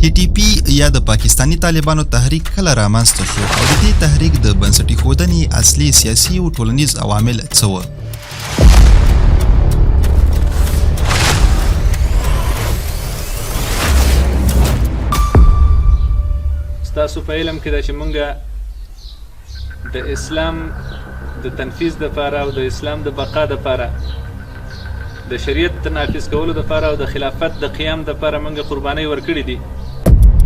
ټي ټي پی یا د پاکستاني طالبانو تحریک کله رامنځته شو او د دې تحریک د بنسټ ایښودنې اصلي سیاسي او ټولنیز عوامل څه وو؟ ستاسو په علم کې دا چې مونږ د اسلام د تنفیذ دپاره او د اسلام د بقا دپاره د شریعت د نافذ کولو دپاره او د خلافت د قیام دپاره مونږ قربانۍ ورکړي دي.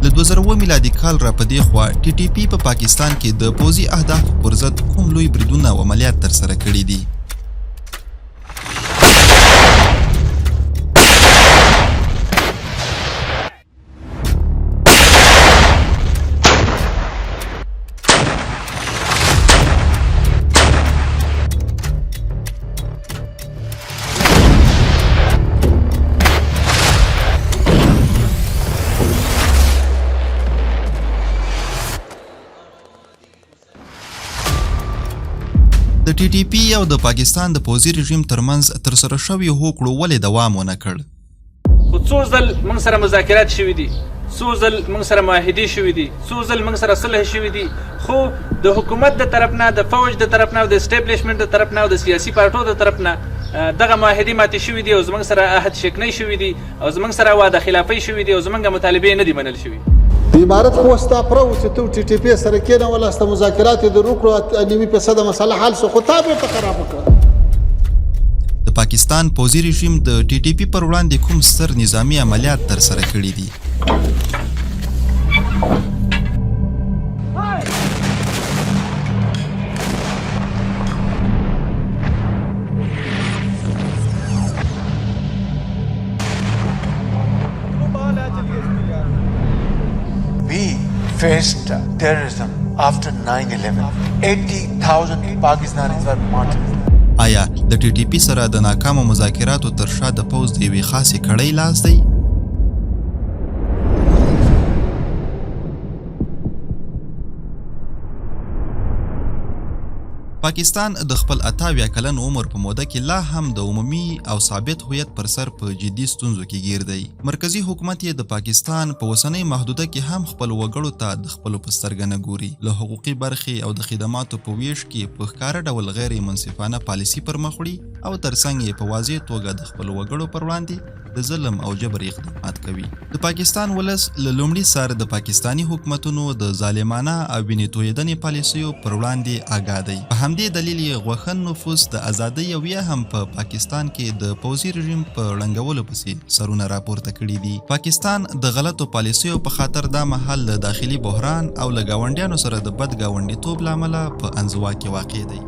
له 2007 میلادي کال راپدېخوا ټي ټي پی په پاکستان کې د پوځي اهدافو پر ضد کوم لوی بریدونه او عملیات ترسره کړي دي؟ د ټي ټي پی او د پاکستان د پوځي رژیم ترمنځ ترسره شويو هوکړو ولې دوام ونه کړ؟ خو څو ځل موږ سره مذاکرات شوي دي، څو ځل موږ سره معاهدې شوي دي، څو ځل موږ سره صلح شوي دي، خو د حکومت د طرف نه، د فوج د طرف نه، د اسټابلیشمنټ د طرف نه او د سیاسي پارټو د طرف نه دغه معاهدې ماتې شوي دي او زموږ سره عهد شکنۍ شوي دي او زموږ سره وعده خلافۍ شوي دي او زموږ مطالبې نه دي منل شوي. عبارت خو ستا پرو چې ته ټي ټي پی سره کېنولې ستا مذاکرات د وکړو 90% مسله حل شو خو تا بیرته خراب کړه. د پاکستان پوځي رژیم د ټي ټي پی پر وړاندې کوم ستر نظامي عملیات ترسره کړي دي؟ faced terrorism after 9/11. 80,000 Pakistanis were martyred. آیا د ټي ټي پی سره د ناکامو مذاکراتو تر شا د پوځ د یوې خاصې کړۍ لاس دی؟ پاکستان د خپل 88 کلن عمر په موده کې لا هم د عمومي او ثابت هویت پر سر په جدي ستونزو کې ګیر دی. مرکزی حکومت یې د پاکستان په اوسنۍ محدوده کې هم خپل وګړو ته د خپلو په سترګه نه ګوري. له حقوقي برخې او د خدماتو په ویش کې په ښکاره ډول غیر منصفانه پالیسي پر مخ وړي او ترڅنګ یې په واضح توګه د خپلو وګړو پر وړاندې د ظلم او جبر اقدامات کوي. د پاکستان ولس له لومړي سر د پاکستاني حکومتونو د ظالمانه او وینې تویېدنې پالیسیو پر وړاندې آګاه دی. په همدې دلیل یې غوښن نفوس د ازادۍ او یا هم په پاکستان کې د پوځي رژیم په ړنګولو پسې سرونه راپورته کړي دي. پاکستان د غلطو پالیسیو په خاطر دا مهال له داخلي بحران او له ګاونډیانو سره د بد ګاونډیتوب له امله په انزوا کې واقع دی.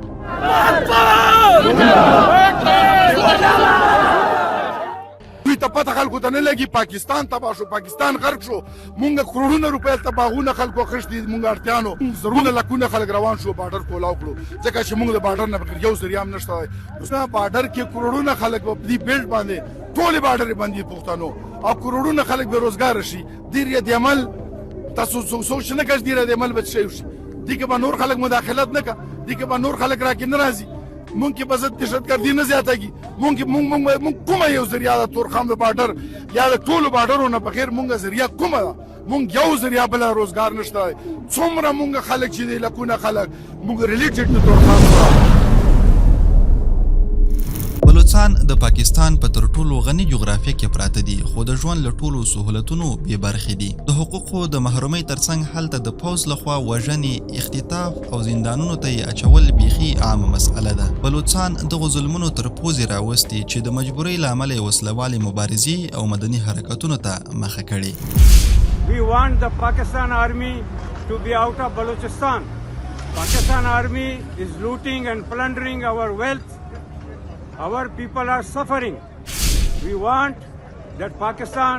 دوی ته پته خلکو ته نه لګي پاکستان تباه شو، پاکستان غرق شو، مونږ کروڑونه روپۍ ته باغونه خلکو اخیستي، مونږ اړتیانو زرونه لکونه خلک روان شو بارډر کولاو کړو ځکه چې مونږ د بارډر نه بغیر یو ذریعه هم نشته. اوس بارډر کې کروڑونه خلک په دې بیلټ باندې ټولې بارډر باندې پښتنو او کروڑونه خلک بې روزګار شي. دې رد عمل تاسو سوچ نه کوئ دې رد عمل به شي دې کې به نور خلک مداخلت نه کوي، دې کې به نور خلک راکې نه راځي، مونږ کې به ضد دهشتګردي نه زیاتېږي. مونږ کومه یو ذریعه ده تورخم د بارډر یا د ټولو بارډرونو بغیر مونږ ذریعه کومه ده؟ مونږ یو ذریعه بله روزګار نشته. څومره مونږ خلک چې دی لکونه خلک مونږ ریلیټډ د تورخم سره. بلوچستان د پاکستان په تر ټولو غني جغرافیه کې پراته دي خو د ژوند له ټولو سهولتونو بې برخې دي. د حقوقو د محرومۍ ترڅنګ هلته د پوځ لخوا وژنې، اختطاف او زندانونو ته یې اچول بیخي عامه مسئله ده. بلوچستان دغو ظلمونو تر پوزې راوستي چې د مجبورۍ له امله یې وسلوالې مبارزې او مدني حرکتونو ته مخه کړې. We want the Pakistan army to be out of Balochistan. Pakistan army is looting and plundering our wealth. Our people are suffering. We want that Pakistan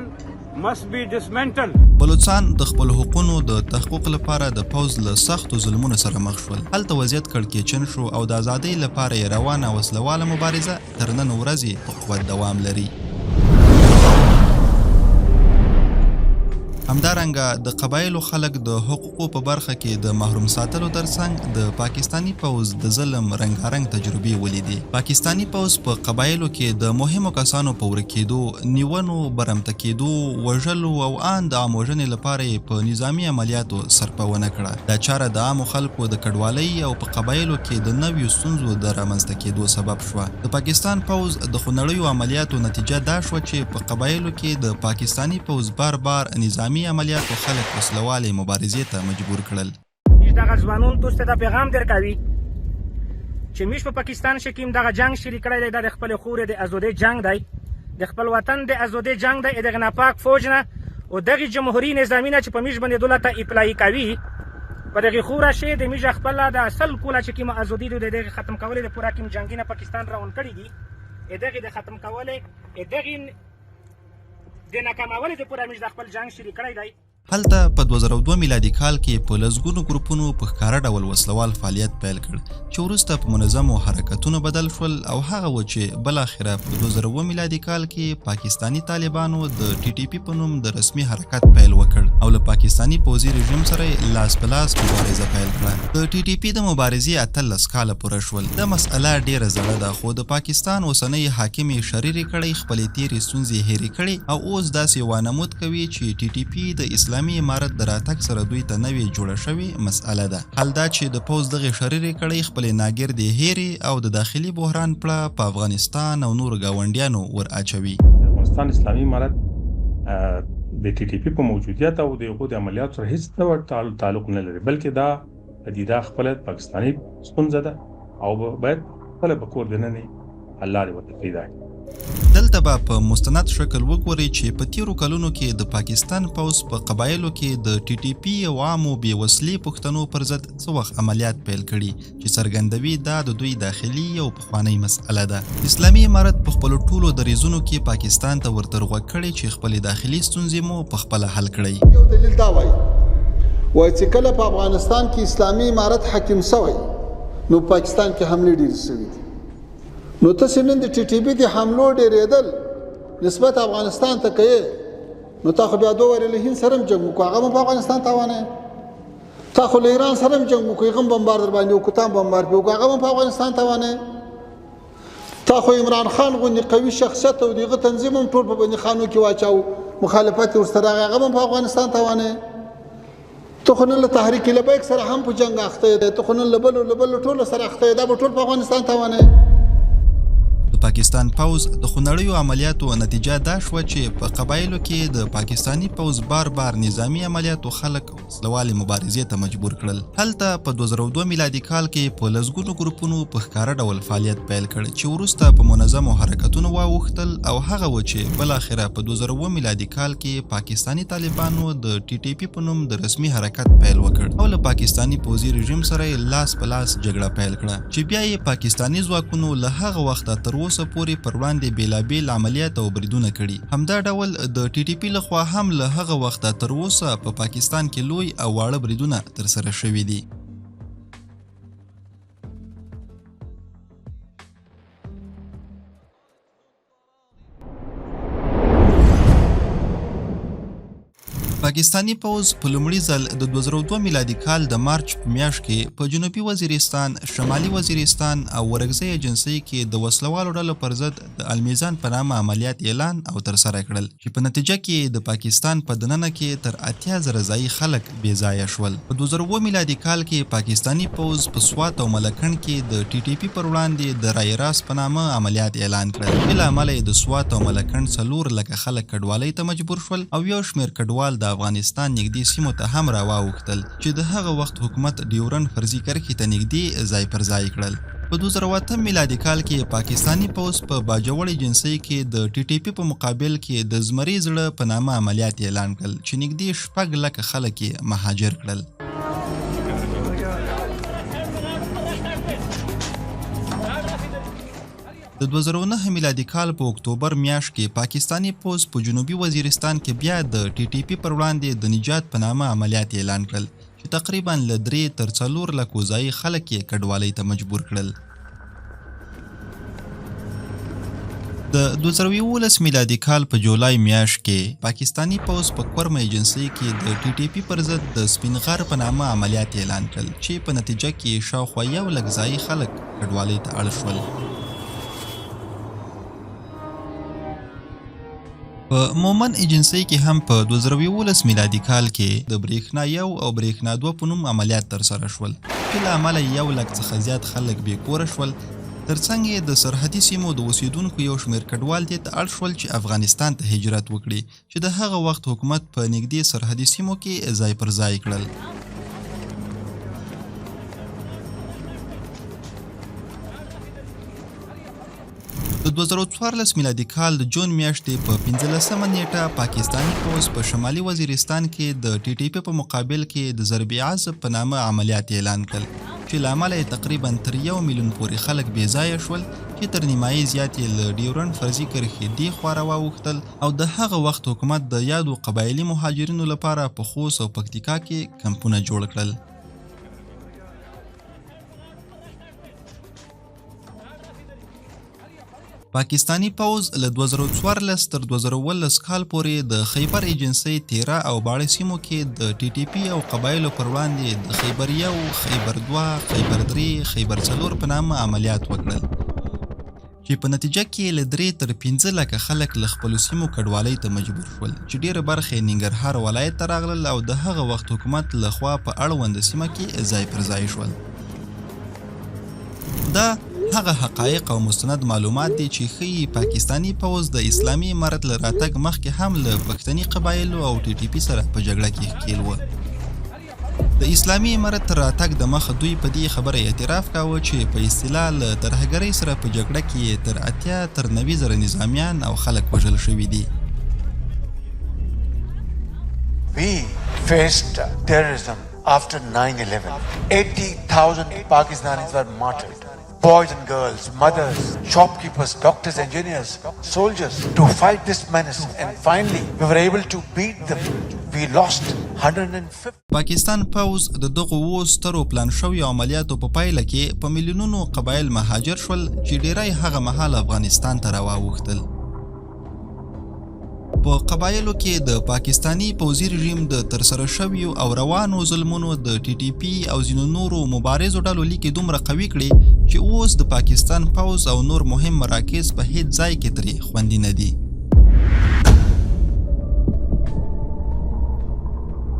must be dismantled. بلوچستان د خپل حقوقو د تحقق لپاره د پوځ له سختو ظلمونو سره مخ شول. هلته وضعیت کړکېچن شو او د ازادۍ لپاره یې روانه وسلواله مبارزه تر نن ورځې په قوت دوام لري. همدارنګه د قبایلو خلک د حقوقو په برخه کې د محروم ساتلو ترڅنګ د پاکستانی پوځ د ظلم رنګارنګ تجربې ولیدې. پاکستانی پوځ په قبایلو کې د مهمو کسانو په ورکېدو، نیونو، برمته کېدو، وژلو او ان د عام وژنې لپاره په نظامي عملیاتو سرپونه کړه. دا چاره د عامو خلکو د کډوالۍ او په قبایلو کې د نویو ستونزو د رامنځته کېدو سبب شوه. د پاکستان پوځ د خونړیو عملیاتو نتیجه دا شوه چې په قبایلو کې د پاکستانی پوځ بار نظامی عملیاتو خلک وسلوالې مبارزې ته مجبور کړل. میش دغه ځوانون دوست ته پیغام درکوي چې میش په پاکستان شکیم دغه جنگ شروع کړی دی، د خپل خور د ازادۍ جنگ دی، د خپل وطن د ازادۍ جنگ دی، دغه ناپاک فوج نه او دغه جمهوریت نظامی نه چې په میش باندې دولت اپلای کوي په دغه خوره شي د میش خپل د اصل کوله چې کوم ازادي د دغه ختم کولو د پورا کوم جنگي نه پاکستان راون کړی دي، دغه د ختم کولو دغه د ناکامولو د پورا میش د خپل جنگ شروع کړی دی. هلته په 2002 میلادي کال کې په لسګونو ګروپونو په ښکاره ډول وسلوال فعالیت پیل کړ چې وروسته په منظمو حرکتونو بدل شول او هغه و چې بالاخره په 2007 میلادي کال کې پاکستانی طالبانو د ټي ټي پی په نوم د رسمي حرکت پیل وکړ او له پاکستانی پوځي رژیم سره لاس په لاس مبارزه پیل کړه. د ټي ټي پی د مبارزې 18 کاله پوره شول. د مسأله ډیره زړه ده خو د پاکستان اوسنۍ حاکم شریري کړي خپلې تیرې ستونزې هېرې کړي او اوس داسې وانمود کوي چې ټي ټي پی د اسلامي امارت د راتګ سره دوی ته نوې جوړه شوې مسأله ده. حال دا چې د پوځ دغه شریرې کړي خپلې ناګردې هېرې او د داخلي بحران پړه په افغانستان او نورو ګاونډیانو ور اچوي. افغانستان اسلامي امارت د ټي ټي پی په موجودیت او د هغو د عملیاتو سره هیڅ ډول تعلق نه لري، بلکې دا پدیده خپله پاکستاني ستونزه ده او باید خپله په کور دننه حل لارې ورته پیدا کړي. دلته به په مستند شکل وګورئ چې په تیرو کلونو کې د پاکستان پوځ په قبایلو کې د ټي ټي پی او عامو بې وسلې پښتنو پر ضد څه وخت عملیات پیل کړي چې څرګندوي دا د دوی داخلي او پخوانۍ مسأله ده. اسلامي امارت په خپلو ټولو دریځونو کې پاکستان ته ورته غوږ کړی چې خپلې داخلي ستونزې مو پخپله حل کړئ. یو دلیل دا وایي چې کله په افغانستان کې اسلامي امارت حاکم شوی نو پاکستان کې حملې ډېرې شوي دي. نو تاسو نن د ټي ټي پی د حملو ډېرېدل نسبت افغانستان ته کوي نو تا خو بیا دوه ورې له هند سره هم جنګ وکړو، هغه هم په افغانستان توانوي. تا خو له ایران سره هم جنګ وکړو، هغه هم بمبار در باندې وکړو، تا هم بمبار پرې وکړو، هغه هم په افغانستان توانوي. تا خو عمران خان غوندې قوي شخصیت او دغه تنظیم هم ټول په بندیخانو کې واچاو، مخالفت یې ورسره راغی، هغه هم په افغانستان توانوي. ته خو نن له تحریک لبیک سره هم په جنګ اخته دی، ته خو نن له بلو ټولو سره اخته دی، دا به ټول په افغانستان توانوي. پاکستان پوځ د خونړیو عملیاتو نتیجه دا شوه چې په قبایلو کې د پاکستانی پوځ بار نظامی عملیاتو خلک وسلوالې مبارزې ته مجبور کړل. هلته په 2002 میلادي کال کې په لسګونو ګروپونو په ښکاره ډول فعالیت پیل کړ چې وروسته په منظمو حرکتونو واوښتل او هغه و چې بالاخره په 2007 میلادي کال کې پاکستانی طالبانو د ټي ټي پی په نوم د رسمي حرکت پیل وکړ او له پاکستانی پوځي رژیم سره لاس په لاس جګړه پیل کړه چې بیا یې پاکستانی ځواکونو له هغه وخته تر اوسه پورې پر وړاندې بیلابیل عملیات او بریدونه کړي. همدا ډول د ټي ټي پی لخوا هم له هغه وخته تر اوسه په پاکستان کې لوی او واړه بریدونه ترسره شوي دي. پاکستانی پوځ په لومړي ځل د 2002 میلادي کال د مارچ په میاشت کې په جنوبي وزیرستان، شمالي وزیرستان او ورکزۍ ایجنسۍ کې د وسلوالو ډلو پر ضد د المیزان په نامه عملیات اعلان او ترسره کړل چې په نتیجه کې د پاکستان په دننه کې تر 80,000 ځایي خلک بې ځایه شول. په 2007 میلادي کال کې پاکستانی پوځ په سوات او ملکنډ کې د ټي ټي پی پر وړاندې د رای راست په نامه عملیات اعلان کړل. بالاعمله یې د سوات او ملکنډ 4 لکه خلک کډوالۍ ته مجبور شول او یو شمېر کډوال د افغانستان نږدې سیمو ته هم راواوښتل چې د هغه وخت حکومت ډیورن فرضي کرښې ته نږدې ځای پر ځای کړل. په 2008 میلادي کال کې پاکستانی پوځ په باجوړ ایجنسۍ کې د ټي ټي پی په مقابل کې د زمري زړه په نامه عملیات اعلان کړل چې نږدې 6 لکه خلک یې مهاجر کړل. د 2009 میلادي کال په اکتوبر میاشت کې پاکستانی پوځ په جنوبي وزیرستان کې بیا د ټي ټي پی پر وړاندې د نجات په نامه عملیات اعلان کړل چې تقریبا له 3 تر 4 لکو ځایي خلک یې کډوالۍ ته مجبور کړل. د 2011 میلادي کال په جولای میاشت کې پاکستانی پوځ په کورم ایجنسۍ کې د ټي ټي پی پر ضد د سپین غر په نامه عملیات اعلان کړل چې په نتیجه کې شاوخوا 1 لک ځایي خلک کډوالۍ ته اړ شول. په مومن ایجنسۍ کې هم په 2011 میلادي کال کې د بریښنا 1 او بریښنا 2 په نوم عملیات ترسره شول چې له امله 1 لک څخه زیات خلک بې کوره شول. ترڅنګ یې د سرحدي سیمو د اوسیدونکو یو شمېر کډوال دې ته اړ شول چې افغانستان ته هجرت وکړي چې د هغه وخت حکومت په نږدې سرحدي سیمو کې ځای پر ځای کړل. د 2014 میلادي کال د جون میاشتې په 15مه نیټه پاکستانی پوځ په شمالي وزیرستان کې د ټي ټي پی په مقابل کې د ضرب عزب په نامه عملیات اعلان کړل چې له امله تقریبا تر 1 میلیون پورې خلک بې ځایه شول چې تر نیمایي زیات یې له ډیورنډ فرضي کرښې دې خوا راواوښتل او د هغه وخت حکومت د یادو قبایلي مهاجرینو لپاره په خوست او پکتیکا کې کمپونه جوړ کړل. پاکستانی پوځ له 2014 تر 2018 کال پورې د خیبر ایجنسۍ 13 او باړې سیمو کې د ټي ټي پی او قبایلو پر وړاندې د خیبر 1 خیبر 2 خیبر 3 خیبر 4 په نامه عملیات وکړل چې په نتیجه کې له 3 تر 15 لکه خلک له خپلو سیمو کډوالۍ ته مجبور شول چې ډیره برخه یې ننګرهار ولایت ته راغلل او د هغه وخت حکومت له خوا په اړونده سیمه کې ځای پر ځای شول. دا هغه حقایق او مستند معلومات دي چې ښیي پاکستانی پوځ د اسلامي امارت له راتګ مخکې هم له پښتني قبایلو او ټي ټي پی سره په جګړه کې ښکېل و. د اسلامي امارت تر راتګ د مخه دوی په دې خبره اعتراف کاوه چې په اصطلاح له ترهګرۍ سره په جګړه کې تر 80 تر 90 زره نظامیان او خلک وژل شوي دي. We faced terrorism after 9/11. 80,000 Pakistanis were martyred. Boys and girls, mothers, shopkeepers, doctors, engineers, soldiers, to fight this menace, and finally we were able to beat them. We lost 150. پاکستان پوځ د دغو سترو پلان شویو عملیاتو په پایله کې په میلیونونو قبایل مهاجر شول چې ډیری هغه مهال افغانستان ته راواوښتل. په قبایلو کې د پاکستانی پوځي رژیم د ترسره شویو او روانو ظلمونو د ټي ټي پی او ځینو نورو مبارزو ډلو لیکې دومره قوي کړي چې اوس د پاکستان پوځ او نور مهم مراکز په هیڅ ځای کې ترې خوندي نه دي.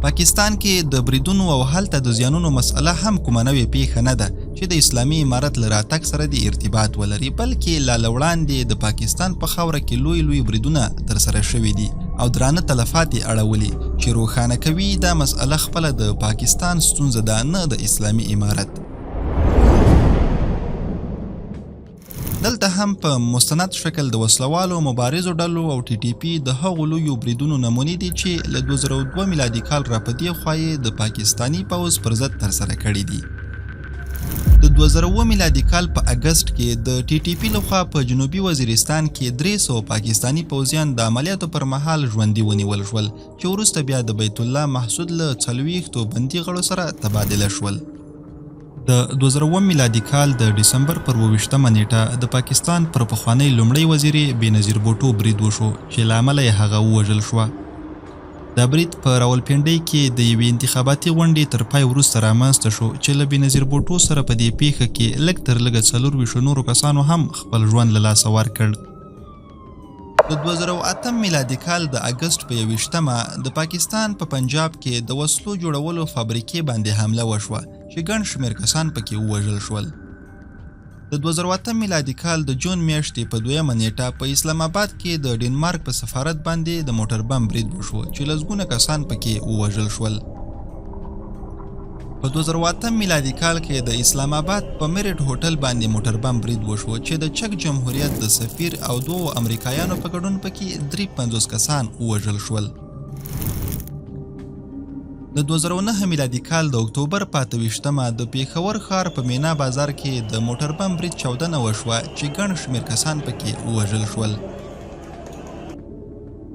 پاکستان کې د بریدونو او هلته د زیانونو مسئله هم کومه نوې پیښه نه ده چې د اسلامي امارت له راتګ سره د ارتباط ولري، بلکې لا وړاندې د پاکستان په خاوره کې لوی لوی بریدونه ترسره شوي دي او درانه تلفات یې اړولي چې روښانه کوي دا مسئله خپله د پاکستان ستونزه ده، نه د اسلامي امارت. دلته هم په مستند شکل د وسلوالو مبارزو ډلو او ټي ټي پی د هغو لویو بریدونو نمونې دي چې له 2002 میلادي کال راپدېخوا یې د پاکستانی پوځ پر ضد ترسره کړي دي. د 2007 میلادي کال په اګست کې د ټي ټي پی لخوا په جنوبي وزیرستان کې 300 پاکستانی پوځیان د عملیاتو پر مهال ژوندي ونیول شول چې وروسته بیا د بیت الله محسود له 40 بندي غړو سره تبادله شول. د 2007 میلادي کال د ډسمبر پر 28مه نیټه د پاکستان پر پخوانی لومړی وزیر بېنظیر بوټو برید وشو چې له امله یې هغه ووژل شوه. دا برید په راولپنډۍ کې د یوې انتخاباتي غونډې تر پای وروسته رامنځته شو چې له بېنظیر بوټو سره په دې پیښه کې لږ تر لږه 24 نورو کسانو هم خپل ژوند له لاسه ورکړ. د 2008 میلادي کال د اګست په 21مه د پاکستان په پنجاب کې د وسلو جوړولو فابریکې باندې حمله وشوه چې ګڼ شمېر کسان پکې ووژل شول. د 2008 میلادي کال د جون میاشتې په 2مه نیټه په اسلام آباد کې د ډنمارک په سفارت باندې د موټر بم برید وشو چې لسګونه کسان پکې ووژل شول. په 2008 میلادي کال کې د اسلام آباد په میرټ هوټل باندې موټر بم برید وشو چې د چک جمهوریت د سفیر او 2 امریکایانو په ګډون پکې 53 کسان ووژل شول. د 2009 میلادي کال د اکتوبر په 28مه د پیښور ښار په مینا بازار کې د موټر بم برید چاودنه وشوه چې ګڼ شمېر کسان پکې ووژل شول.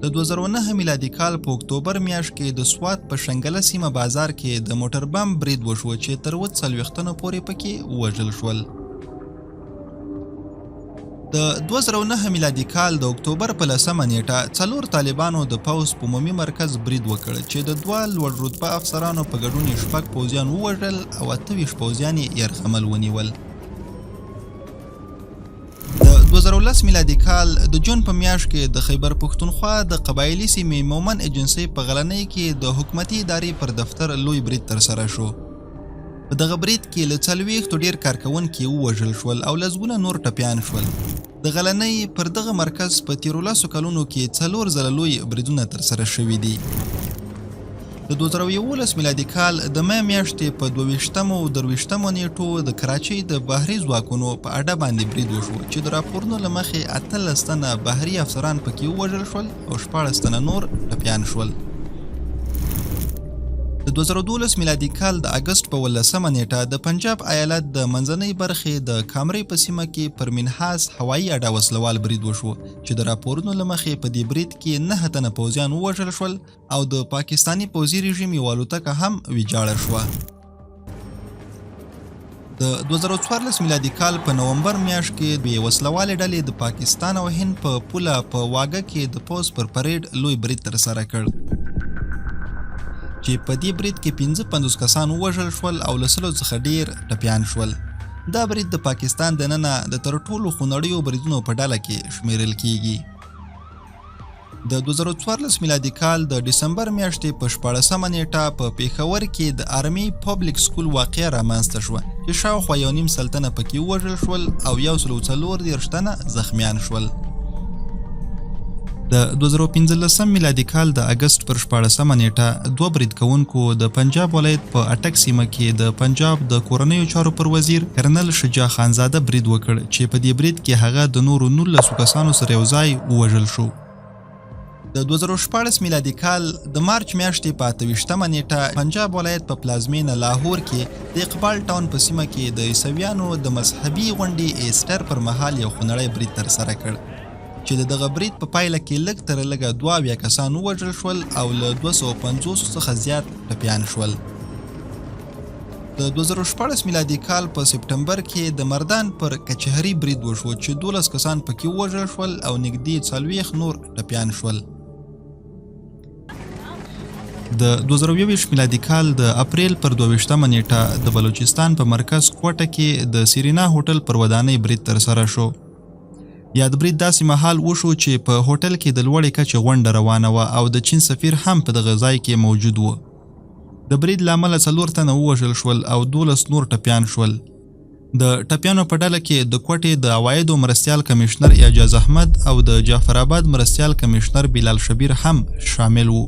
د 2009 میلادي کال په اکتوبر میاشت کې د سوات په شنګله سیمه بازار کې د موټر بم برید وشو چې تر 40 تنو پورې پکې ووژل شول. د 2009 میلادي کال د اکتوبر په 10 نیټه 4 طالبانو د پوځ په عمومي مرکز برید وکړ چې د 2 لوړ رتبه افسرانو په ګډون 6 پوځیان ووژل او 28 پوځیان یې یرغمل ونیول. د 2010 میلادي کال د جون په میاشت کې د خیبر پښتونخوا د قبایلي سیمې مومن ایجنسۍ په غلنۍ کې د حکومتي ادارې پر دفتر لوی برید ترسره شو. په دغه برید کې له 40 ډیر کارکونکي ووژل شول او لسګونه نور ټپیان شول. د غلنۍ پر دغه مرکز په 13 کلونو کې 4 ځله لوی بریدونه ترسره شوي دي. د 2011 میلادي کال د مې میاشتې په 22 او 23 نیټو د کراچۍ د بحري ځواکونو په اډه باندې برید وشو چې د راپورونو له مخې 18 تنه بحري افسران پکې ووژل شول او 14 تنه نور ټپیان شول. د 2012 میلادي کال د اگست په 18 نیټه د پنجاب ایالت د منځنۍ برخې د کامرې په سیمه کې پر منحاس هوایي اډه وسلوال برید وشو چې د راپورونو له مخې په دې برید کې 9 تنه پوځیان ووژل شول او د پاکستاني پوځي رژیم یوه الوتکه هم ویجاړه شوه. د 2014 میلادي کال په نومبر میاشت کې دوی وسلوالې ډلې د پاکستان او هند په پوله په واګه کې د پوځ پر پریډ لوی برید ترسره کړ چې په دې برید کې 55 کسان ووژل شول او له 100 څخه ډیر ټپیان شول. دا برید د پاکستان دننه د تر ټولو خونړیو بریدونو په ډله کې شمیرل کیږي. د 2014 میلادي کال د ډسمبر میاشتې په 14 نیټه په پیښور کې د آرمي پبلک سکول واقعه رامنځته شوه چې شاوخوا 1.5 سلنه پکې ووژل شول او 140 تنه زخمیان شول. د 2015 میلادي کال د اگست پر 14 نیټه 2 برید کوونکو د پنجاب ولایت په اټک سیمه کې د پنجاب د کورنیو چارو پر وزیر کرنل شجاع خانزاده برید وکړ چې په دې برید کې هغه د نورو 19 کسانو سره یو ځای ووژل شو. د 2014 میلادي کال د مارچ میاشتې په 28 نیټه پنجاب ولایت په پلازمینه لاهور کې د اقبال ټاون په سیمه کې د عیسویانو د مذهبي غونډې ایسټر پر مهال یو خونړی برید ترسره کړ چې د دغه برید په پایله کې لږ تر لږه 22 کسان ووژل شول او له 250 څخه زیات ټپیان شول. د 2014 میلادي کال په سپټمبر کې د مردان پر کچهري برید وشو چې 12 کسان پکې ووژل شول او نږدې 40 نور ټپیان شول. د 2020 میلادي کال د اپریل پر 22 نیټه د بلوچستان په مرکز کوټه کې د سیرینا هوټل پر ودانۍ برید ترسره شو. یا د برید داسې مهال وشو چې په هوټل کې د لوړې کچې غونډه روانه وه او د چین سفیر هم په دغه ځای کې موجود و. د برید له امله 4 تنه ووژل شول او 12 نور ټپیان شول. د ټپیانو په ډله کې د کوټې د عوایدو مرستیال کمشنر اعجاز احمد او د جعفر آباد مرستیال کمشنر بلال شبیر هم شامل وو.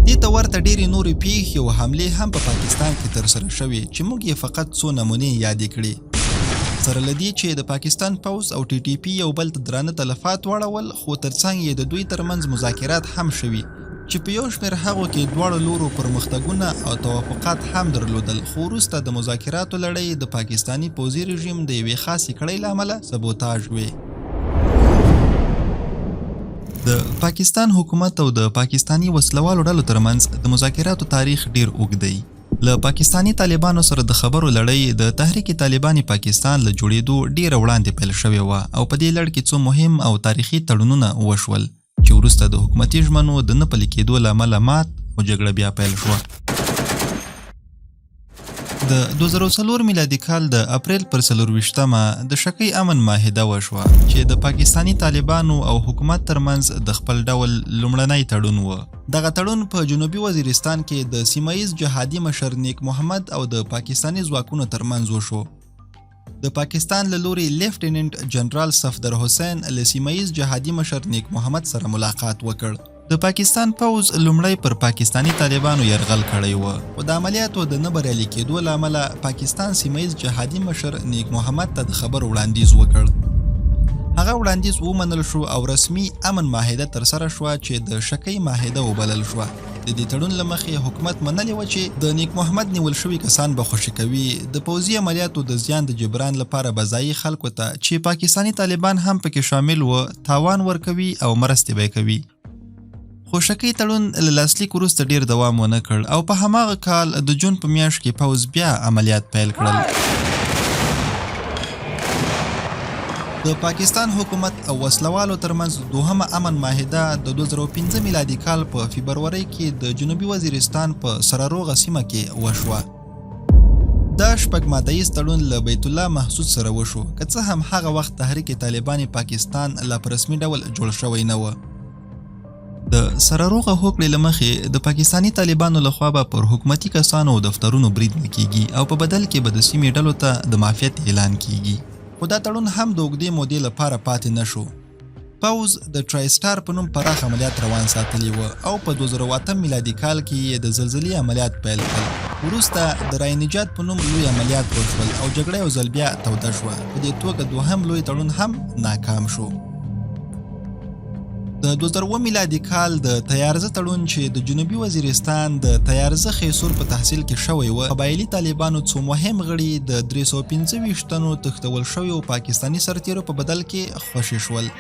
دې ته ورته ډېرې نورې پیښې او حملې هم په پاکستان کې ترسره شوې چې موږ یې فقط څو نمونې یادې کړې. سره له دې چې د پاکستان پوځ او ټي ټي پي یو بل ته درانه تلفات واړول خو ترڅنګ یې د دوی ترمنځ مذاکرات هم شوي چې په یو شمېر هغو کې دواړو لورو پرمختګونه او توافقات هم درلودل خو وروسته د مذاکراتو لړۍ د پاکستاني پوځي رژیم د یوې خاصې کړۍ له امله سبوتاژ وې. د پاکستان حکومت او د پاکستاني وسلوالو ډلو ترمنځ د مذاکراتو تاریخ ډیر اوږد دی. له پاکستاني طالبانو سره د خبرو لړۍ د تحریک طالبان پاکستان له جوړېدو ډیره وړاندې پیل شوې وه او په دې لړ کې څو مهم او تاریخي تړونونه وشول چې وروسته د حکومتي ژمنو د نه پلي کېدو له امله مات او جګړه بیا پیل شوه. د 2004 میلادي کال د اپریل پر 24مه د شکی امن معاهده وشوه چې د پاکستاني طالبانو او حکومت ترمنځ د خپل ډول لومړنی تړون و. دغه تړون په جنوبي وزیرستان کې د سیمایي جهادي مشر نیک محمد او د پاکستاني ځواکونو ترمنځ وشو. د پاکستان له لوري لیفټیننټ جنرال صفدر حسین له سیمایي جهادي مشر نیک محمد سره ملاقات وکړ. د پاکستان پوځ لومړی پر پاکستاني طالبانو یرغل کړی و او د عملیاتو د نه بریالي کېدو له امله پاکستان سیمایي جهادي مشر نیک محمد ته د خبرو وړاندیز وکړ. هغه وړاندیز ومنل شو او رسمي امن معاهده ترسره شوه چې د شکی معاهده وبلل شوه. د دې تړون له مخې حکومت منلې وه چې د نیک محمد نیول شوي کسان به خوشي کوي، د پوځي عملیاتو د زیان د جبران لپاره به ځایي خلکو ته چې پاکستاني طالبان هم پکې شامل و تاوان ورکوي او مرستې به کوي. خو شکی تړون له لاسلیک وروسته ډیر دوام ونه کړ او په هماغه کال د جون په میاشت کې پوځ بیا عملیات پیل کړل. د پاکستان حکومت او وسلوالو ترمنځ دوهمه امن معاهده د 2015 میلادي کال په فبرورۍ کې د جنوبي وزیرستان په سراروغه سیمه کې وشوه. دا شپږ مادهیز تړون له بیت الله محسود سره وشو، که څه هم هغه وخت تحریک طالبان پاکستان لا په رسمي ډول جوړ شوی نه و. د سراروغه هوکړې له مخې د پاکستاني طالبانو لخوا به پر حکومتي کسانو او دفترونو برید نه کیږي او په بدل کې به د سیمې ډلو ته د معافیت اعلان کیږي. خو دا تړون هم د اوږدې مودې لپاره پاتې نه شو. پوځ د ټرایسټار په نوم پراخ عملیات روان ساتلي و او په 2008 میلادي کال کې یې د زلزلې عملیات پیل کړل. وروسته د رای نجات په نوم لوی عملیات وشول او جګړه یو ځل بیا توده شوه. په دې توګه دوهم لوی تړون هم ناکام شو. د 2007 میلادي کال د تیارزه تړون چې د جنوبي وزیرستان د تیارزه خیسور په تحصیل کې شوی و، قبایلي طالبانو څو مهم غړي د 325 تنو تښتول شویو پاکستاني سرتیرو په بدل کې خوشي شول.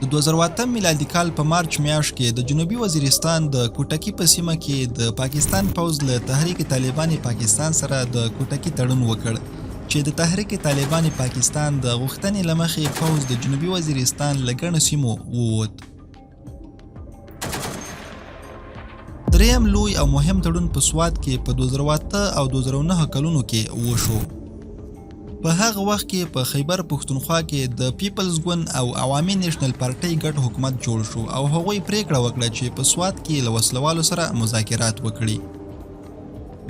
د 2008 میلادي کال په مارچ میاشت کې د جنوبي وزیرستان د کوټکی په سیمه کې د پاکستان پوځ له تحریک طالبان پاکستان سره د کوټکی تړون وکړ چې د تحریک طالبان پاکستان د غوښتنې له مخې پوځ د جنوبي وزیرستان له ګڼو سیمو ووت. دریم لوی او مهم تړون په سوات کې په 2008 او 2009 کلونو کې وشو. په هغه وخت کې په خیبر پښتونخوا کې د پیپلز ګوند او عوامي نیشنل پارټۍ ګډ حکومت جوړ شو او هغوی پریکړه وکړه چې په سوات کې له وسلوالو سره مذاکرات وکړي.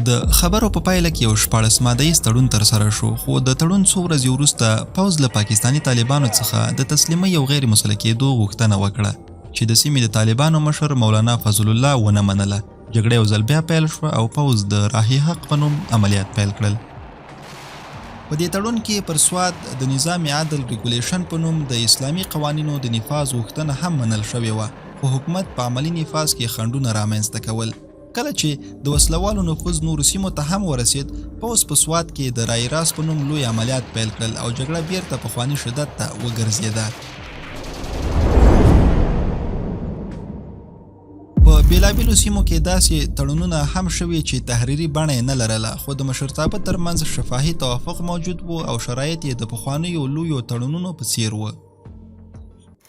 د خبرو په پایله کې یو 14 مادهیز تړون ترسره شو، خو د تړون څو ورځې وروسته پوځ له پاکستاني طالبانو څخه د تسلیمۍ او غیر مسله کېدو غوښتنه وکړه چې د سیمې د طالبانو مشر مولانا فضل الله ونه منله. جګړه یو ځل بیا پیل شوه او پوځ د راهي حق په نوم عملیات پیل کړل. په دې تړون کې پر سوات د نظامي عدل ریګولیشن په نوم د اسلامي قوانینو د نفاذ غوښتنه هم منل شوې وه، خو حکومت په عملي نفاذ کې خنډونه رامنځته کول. کله چې د وسلوالو نفوذ نورو سیمو ته هم ورسید، پوځ په سوات کې د رای راست په نوم لوی عملیات پیل کړل او جګړه بیرته پخواني شدت ته وګرځېده. په بیلابیلو سیمو کې داسې تړونونه هم شوي چې تحریري بڼه یې نه لرله، خو د مشرتابه ترمنځ شفاهي توافق موجود و او شرایط یې د پخوانیو لویو تړونونو په څیر و.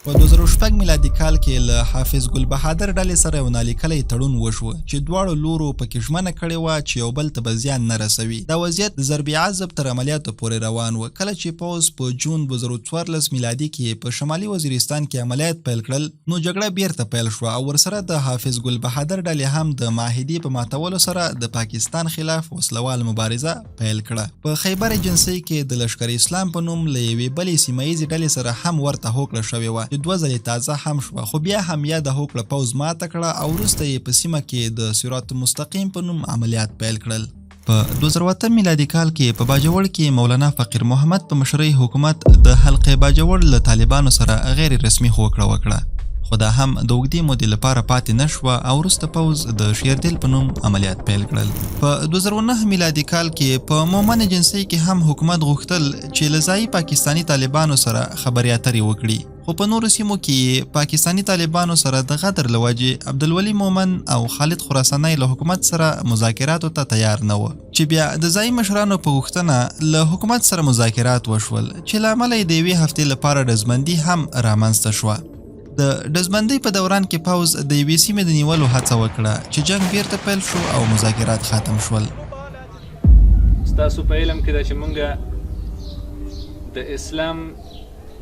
په 2006 میلادي کال کې له حافظ ګل بهادر ډلې سره یو نالیکلی تړون وشو چې دواړو لورو پکې ژمنه کړې وه چې یو بل ته به زیان نه رسوي. دا وضعیت د ضرب عضب تر عملیاتو پورې روان و. کله چې پوځ په جون 2014 میلادي کې په شمالي وزیرستان کې عملیات پیل کړل، نو جګړه بیرته پیل شوه او ورسره د حافظ ګل بهادر ډلې هم د معاهدې په ماتولو سره د پاکستان خلاف وسلوال مبارزه پیل کړه. په خیبر ایجنسۍ کې د لشکر اسلام په نوم له یوې بلې سیمه ییزې ډلې سره هم ورته هوکړه شوې وه چې 2 ځلې تازه هم شوه، خو بیا هم یا د هوکړه پوځ ماته کړه او وروسته یې په سیمه کې د صراط مستقیم په نوم عملیات پیل کړل. په 2008 میلادي کال کې په باجوړ کې مولانا فقیر محمد په مشرۍ حکومت د حلقې باجوړ له طالبانو سره غیر رسمي هوکړه وکړه، خو دا هم د اوږدې مودې لپاره پاتې نه شوه او وروسته پوځ د شیردل په نوم عملیات پیل کړل. په 2009 میلادي کال کې په مومن ایجنسۍ کې هم حکومت غوښتل چې له ځایي پاکستاني طالبانو سره خبرې اترې وکړي، خو په نورو سیمو کې پاکستاني طالبانو سره د غدر له وجې عبدالولي مومن او خالد خراساني له حکومت سره مذاکراتو ته تیار نه و، چې بیا د ځایي مشرانو په غوښتنه له حکومت سره مذاکرات وشول چې له امله یې د یوې هفتې لپاره ډزبندي هم رامنځته شوه. د ډزبندۍ په دوران کې پوځ د یوې سیمې د نیولو هڅه وکړه چې جنگ بیرته پیل شو او مذاکرات ختم شول. ستاسو په علم کې دا چې مونږ د اسلام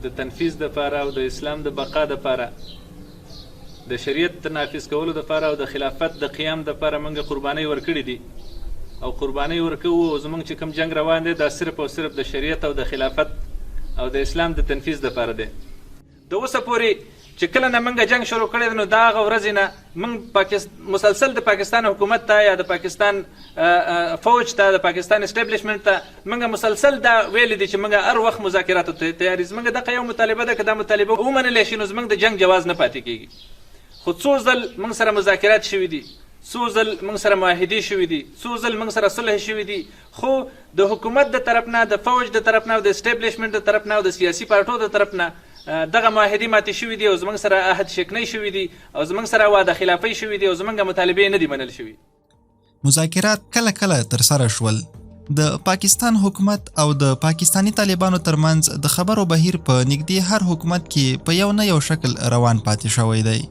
د تنفیذ دپاره او د اسلام د بقا دپاره د شریعت د نافذ کولو دپاره او د خلافت د قیام دپاره مونږ قربانۍ ورکړي دي او قربانۍ ورکوو. زمونږ چې کوم جنگ روان دی دا صرف او صرف د شریعت او د خلافت او د اسلام د تنفیذ دپاره دی. د اوسه پورې چې کله نه مونږ جنگ شروع کړی نو دا هغه ورځې نه مونږ مسلسل د پاکستان حکومت ته یا د پاکستان فوج ته د پاکستان اسټابلیشمنټ ته مونږ مسلسل دا ویلي دي چې مونږ هر وخت مذاکراتو ته تیار یو. زمونږ دغه یو مطالبه ده که دا مطالبه ومنلی شي نو زمونږ د جنگ جواز نه پاتې کېږي. خو څو ځل مونږ سره مذاکرات شوي دي، څو ځل مونږ سره معاهدې شوي دي، څو ځل مونږ سره صلح شوي دي، خو د حکومت د طرف نه، د فوج د طرف نه او د اسټابلیشمنټ د طرف نه او د سیاسي پارټو د طرف نه دغه معاهدې ماتې شوي دي او زموږ سره عهد شکنۍ شوي دي او زموږ سره وعده خلافۍ شوي دي او زموږ مطالبې نه دي منل شوي. مذاکرات کله کله ترسره شول، د پاکستان حکومت او د پاکستانی طالبانو ترمنځ د خبرو بهیر په نږدې هر حکومت کې په یو نه یو شکل روان پاتې شوی دی.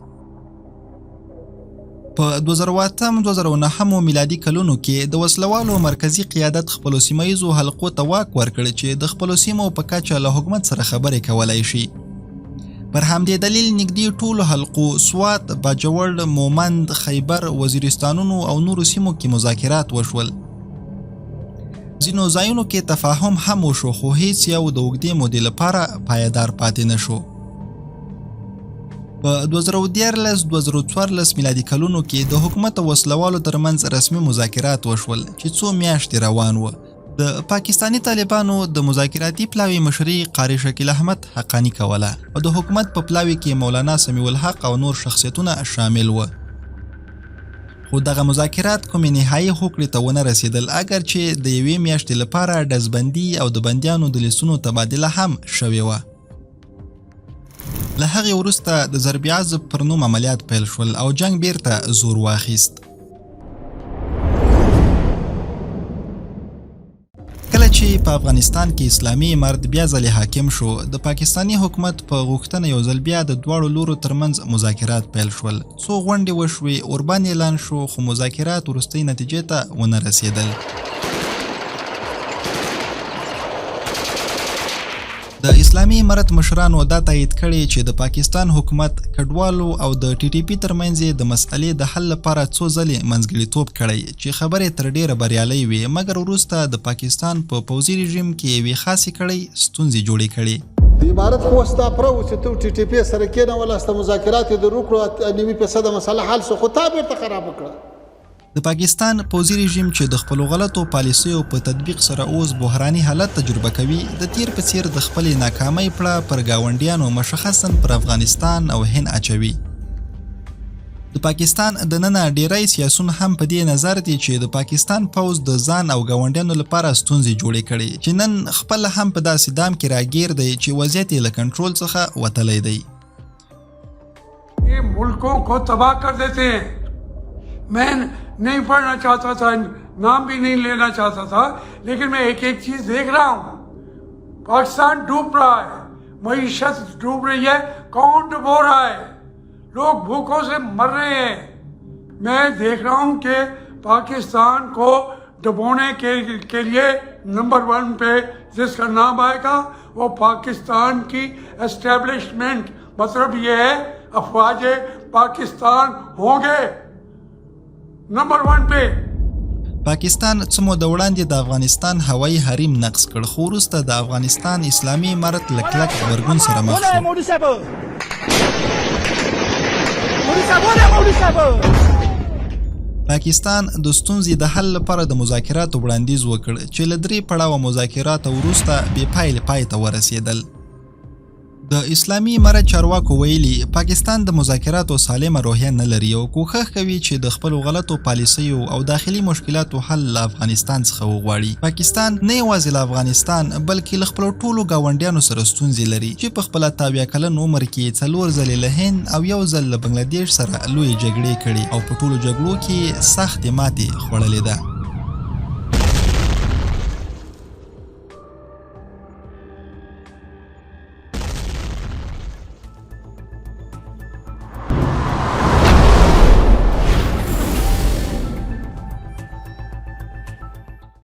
په 2008-2009 میلادي کلونو کې د وسلوالو مرکزی قیادت خپلو سیمهیزو حلقو ته واک ورکړ چې د خپلو سیمو په کچه له حکومت سره خبرې کولای شي. پر همدې دلیل نږدې ټولو حلقو سوات، باجوړ، مومند، خیبر، وزیرستانونو او نورو سیمو کې مذاکرات وشول. ځینو ځایونو کې تفاهم هم وشو خو هیڅ یو د اوږدې مودې لپاره پایدار پاتې نه شو. په 2013-2014 میلادي کلونو کې د حکومت او وسلوالو ترمنځ رسمي مذاکرات وشول چې څو میاشتې روان و. د پاکستانی طالبانو د مذاکراتي پلاوي مشري قاری شکیل احمد حقانی کوله او د حکومت په پلاوي کې مولانا سمیع الحق او نور شخصیتونه شامل و. خو دغه مذاکرات کومې نهایي هوکړې ته ونه رسېدل، اگر چې د یوې میاشتې لپاره ډزبندي او د بندیانو د لیستونو تبادله هم شوې وه. له هغې وروسته د ضرب عضب پر نوم عملیات پیل شول او جنگ بیرته زور واخیست. کله چې په افغانستان کې اسلامي امارت بیا ځلې حاکم شو، د پاکستانی حکومت په غوښتنه یو ځل بیا د دواړو لورو ترمنځ مذاکرات پیل شول. څو غونډې وشوې، اوربان اعلان شو، خو مذاکرات وروستۍ نتیجې ته ونه رسېدل. د اسلامي امارت مشرانو دا تایید کړی چې د پاکستان حکومت کډوالو او د ټي ټي پي ترمنځ د مسئلې د حل لپاره څو ځلې منځګړیتوب کړی چې خبرې تر ډیره بریالۍ وې، مګر وروسته د پاکستان په پوځي رژیم کې یوې خاصې کړۍ ستونزې جوړې کړې. د امارت خو ستا پره و چې ته ټي ټي پي سره کېنولې، ستا مذاکرات یې در وکړو، 90% مسله حل شو، خو تا بیرته خراب کړه. د پاکستان پوځي رژیم چې د خپلو غلطو پالیسیو په تطبیق سره اوس بحراني حالت تجربه کوي، د تیر په څیر د خپلې ناکامۍ پړه پر ګاونډیانو مشخصاً پر افغانستان او هند اچوي. د پاکستان دننه ډیری سیاسون هم په دې نظر دي چې د پاکستان پوځ د ځان او ګاونډیانو لپاره ستونزې جوړې کړي چې نن خپل هم په داسې دام کې راګیر دی چې وضعیت یې له کنټرول څخه وتلی دی. یہ ملکوں کو تباہ کر دیتے ہیں. میں نہیں پڑھنا چاہتا تھا، نام بھی نہیں لینا چاہتا تھا، لیکن میں ایک ایک چیز دیکھ رہا ہوں. پاکستان ڈوب رہا ہے، معیشت ڈوب رہی ہے، کون ڈبو رہا ہے، لوگ بھوکوں سے مر رہے ہیں. میں دیکھ رہا ہوں کہ پاکستان کو ڈبونے کے لیے نمبر 1 پہ جس کا نام آئے گا وہ پاکستان کی اسٹیبلشمنٹ، مطلب یہ ہے افواج پاکستان ہوں گے نمبر 1 پہ. پاکستان څه موده وړاندې د افغانستان هوایي حریم نقض کړ، خو وروسته د افغانستان اسلامي امارت له کلک غبرګون سره مخ شو. پاکستان د ستونزې د حل لپاره د مذاکراتو وړاندیز وکړ چې له 3 پړاوه مذاکرات وروسته بې پایلې پای ته ورسېدل. د اسلامي امارت چارواکو ویلي پاکستان د مذاکراتو سالمه روحیه نه لري او کوښښ کوي چې د خپلو غلطو پالیسیو او داخلي مشکلاتو حل له افغانستان څخه وغواړي. پاکستان نه یوازې له افغانستان بلکې له خپلو ټولو ګاونډیانو سره ستونزې لري چې په خپله 70 کلن عمر کې 4 ځلې له هند او 1 ځل له بنګلادیش سره لویې جګړې کړي او په ټولو جګړو کې سختې ماتې خوړلې ده.